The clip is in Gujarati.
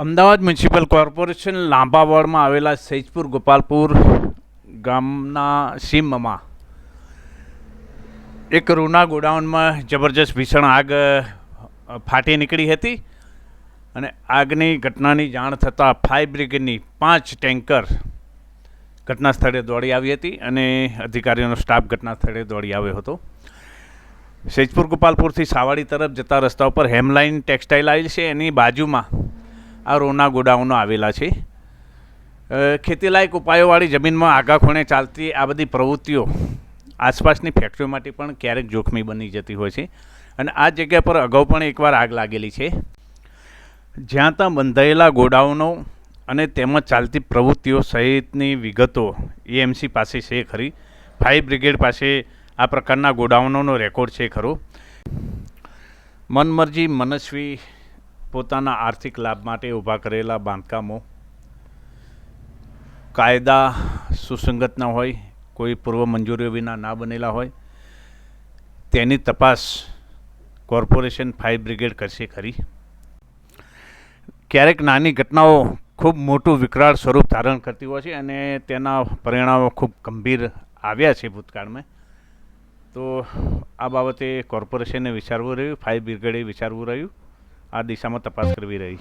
અમદાવાદ મ્યુનિસિપલ કોર્પોરેશન લાંબા વોર્ડમાં આવેલા સૈજપુર ગોપાલપુર ગામના સીમમાં એક રૂના ગોડાઉનમાં જબરજસ્ત ભીષણ આગ ફાટી નીકળી હતી અને આગની ઘટનાની જાણ થતાં ફાયર બ્રિગેડની 5 ટેન્કર ઘટના સ્થળે દોડી આવી હતી અને અધિકારીઓનો સ્ટાફ ઘટના સ્થળે દોડી આવ્યો હતો. સૈજપુર ગોપાલપુરથી સાવાડી તરફ જતા રસ્તા ઉપર હેમલાઇન ટેક્સટાઇલ આવેલ છે, એની બાજુમાં આ રોના ગોડાઉનો આવેલા છે. ખેતીલાયક ઉપાયોવાળી જમીનમાં આગા ખૂણે ચાલતી આ બધી પ્રવૃત્તિઓ આસપાસની ફેક્ટરીઓ માટે પણ ક્યારેક જોખમી બની જતી હોય છે અને આ જગ્યા પર અગાઉ પણ એકવાર આગ લાગેલી છે. જ્યાં ત્યાં બંધાયેલા ગોડાઉનો અને તેમાં ચાલતી પ્રવૃત્તિઓ સહિતની વિગતો એએમસી પાસે છે ખરી. ફાયર બ્રિગેડ પાસે આ પ્રકારના ગોડાઉનોનો રેકોર્ડ છે ખરો. મનમરજી મનસ્વી પોતાના આર્થિક લાભ માટે ઊભા કરેલા બાંધકામો કાયદા સુસંગત ન હોય, કોઈ પૂર્વ મંજૂરીઓ વિના ના બનેલા હોય, તેની તપાસ કોર્પોરેશન ફાયર બ્રિગેડ કરશે ખરી. ક્યારેક નાની ઘટનાઓ ખૂબ મોટું વિકરાળ સ્વરૂપ ધારણ કરતી હોય છે અને તેના પરિણામો ખૂબ ગંભીર આવ્યા છે ભૂતકાળમાં. તો આ બાબતે કોર્પોરેશને વિચારવું રહ્યું, ફાયર બ્રિગેડે વિચારવું રહ્યું, આ દિશામાં તપાસ કરવી રહી.